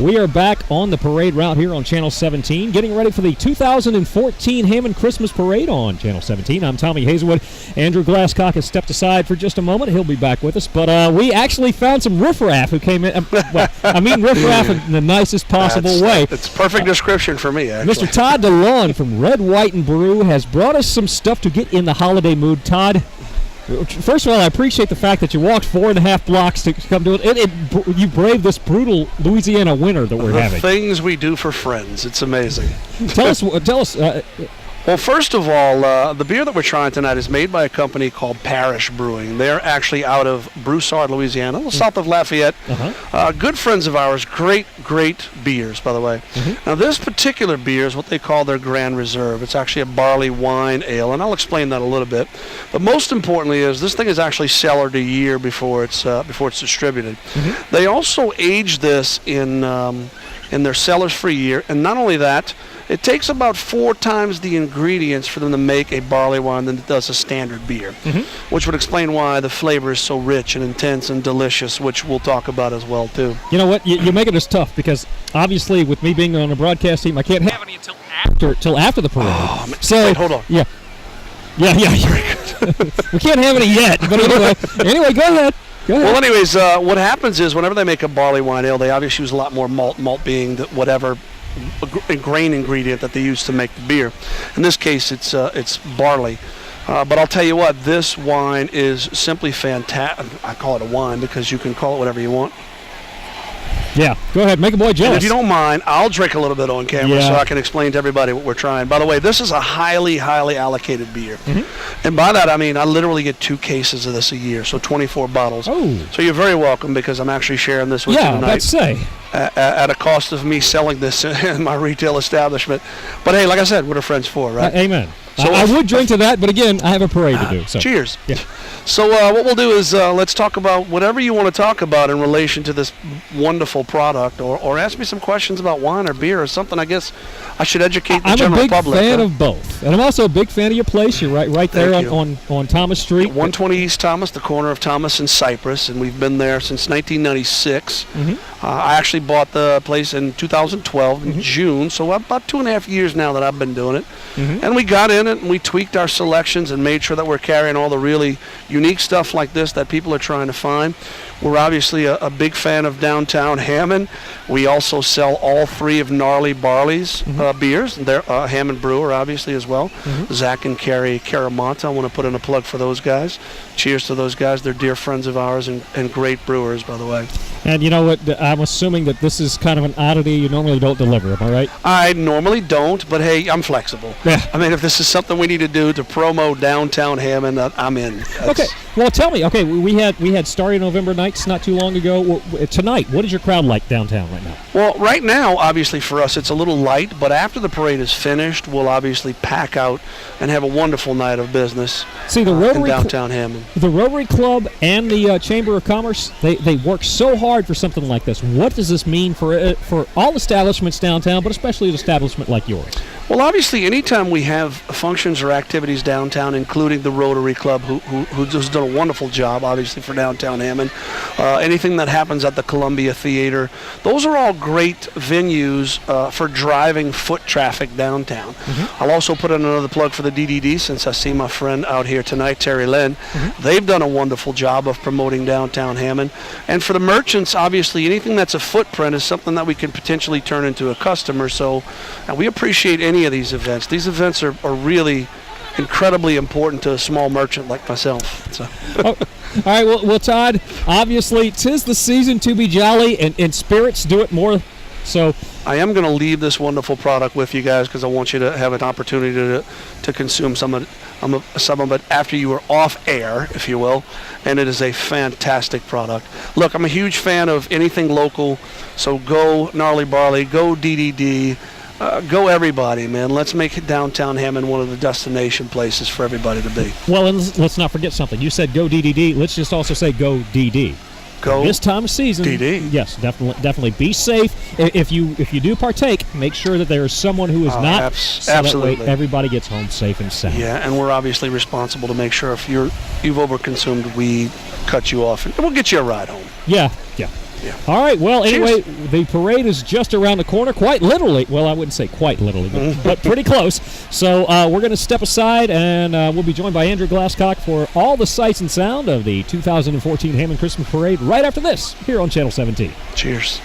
We are back on the parade route here on Channel 17, getting ready for the 2014 Hammond Christmas Parade on Channel 17. I'm Tommy Hazelwood. Andrew Glasscock has stepped aside for just a moment. He'll be back with us. But we actually found some riffraff who came in. Riffraff in the nicest possible way. It's a perfect description for me, actually. Mr. Todd Delaune from Red, White, and Brew has brought us some stuff to get in the holiday mood. Todd, first of all, I appreciate the fact that you walked 4.5 blocks to come to it. You braved this brutal Louisiana winter that we're having. Things we do for friends. It's amazing. Tell us. Well, first of all, the beer that we're trying tonight is made by a company called Parish Brewing. They're actually out of Broussard, Louisiana, a little south of Lafayette. Good friends of ours, great beers, by the way. Now, this particular beer is what they call their Grand Reserve. It's actually a barley wine ale, and I'll explain that a little bit. But most importantly is this thing is actually cellared a year before it's distributed. They also age this in their cellars for a year, and not only that, it takes about 4 times the ingredients for them to make a barley wine than it does a standard beer, which would explain why the flavor is so rich and intense and delicious, which we'll talk about as well, too. You know what? You make it as tough because, obviously, with me being on the broadcast team, I can't have any until after the parade. Oh, so, wait, hold on. Yeah. We can't have any yet, but anyway, go ahead. Well, anyways, what happens is whenever they make a barley wine ale, they obviously use a lot more malt being whatever grain ingredient that they use to make the beer. In this case, it's barley. But I'll tell you what, this wine is simply fantastic. I call it a wine because you can call it whatever you want. Yeah, go ahead. Make a boy jealous. And if you don't mind, I'll drink a little bit on camera so I can explain to everybody what we're trying. By the way, this is a highly, highly allocated beer. And by that, I mean I literally get 2 cases of this a year, so 24 bottles. Oh. So you're very welcome because I'm actually sharing this with you tonight. Yeah, let's say. At a cost of me selling this in my retail establishment. But hey, like I said, what are friends for, right? Amen. So I would drink to that, but again, I have a parade to do. So. Cheers. Yeah. So what we'll do is let's talk about whatever you want to talk about in relation to this wonderful product, or ask me some questions about wine or beer or something. I guess I should educate the general public. I'm a big fan of both, and I'm also a big fan of your place. You're right there on Thomas Street. 120 East Thomas, the corner of Thomas and Cypress, and we've been there since 1996. I actually bought the place in 2012 in June, so about 2.5 years now that I've been doing it. And we got in it and we tweaked our selections and made sure that we're carrying all the really unique stuff like this that people are trying to find. We're obviously a big fan of downtown Hammond. We also sell all 3 of Gnarly Barley's beers. They're Hammond Brewer, obviously, as well. Zach and Carrie Caramonte. I want to put in a plug for those guys. Cheers to those guys. They're dear friends of ours and great brewers, by the way. And you know what? I'm assuming that this is kind of an oddity. You normally don't deliver, am I right? I normally don't, but hey, I'm flexible. Yeah. I mean, if this is something we need to do to promo downtown Hammond, I'm in. Okay. Well, tell me. Okay, we had Starry November nights not too long ago. Tonight, what is your crowd like downtown right now? Well, right now, obviously for us, it's a little light, but after the parade is finished, we'll obviously pack out and have a wonderful night of business. See, the Rotary in downtown Hammond. The Rotary Club and the Chamber of Commerce, they work so hard for something like this. What does this mean for all establishments downtown, but especially an establishment like yours? Well, obviously, anytime we have functions or activities downtown, including the Rotary Club, who's done a wonderful job, obviously, for downtown Hammond, anything that happens at the Columbia Theater, those are all great venues for driving foot traffic downtown. I'll also put in another plug for the DDD, since I see my friend out here tonight, Terry Lynn. They've done a wonderful job of promoting downtown Hammond. And for the merchants, obviously, anything that's a footprint is something that we can potentially turn into a customer. So we appreciate any of these events. These events are really incredibly important to a small merchant like myself. So. All right, well, Todd, obviously, 'tis the season to be jolly, and spirits do it more. So I am going to leave this wonderful product with you guys because I want you to have an opportunity to consume some of it after you are off air, if you will, and it is a fantastic product. Look, I'm a huge fan of anything local, so go Gnarly Barley, go DDD, go everybody, man. Let's make downtown Hammond one of the destination places for everybody to be. Well, and let's not forget something. You said go DDD. Let's just also say go DD. Go this time of season. DD. Yes, definitely. Be safe. If you do partake, make sure that there is someone who is not. So absolutely. That way everybody gets home safe and sound. Yeah, and we're obviously responsible to make sure if you've overconsumed, we cut you off and we'll get you a ride home. Yeah. Yeah. All right. Well, anyway, Cheers. the parade is just around the corner, quite literally. Well, I wouldn't say quite literally, but pretty close. So we're going to step aside, and we'll be joined by Andrew Glasscock for all the sights and sound of the 2014 Hammond Christmas Parade right after this here on Channel 17. Cheers.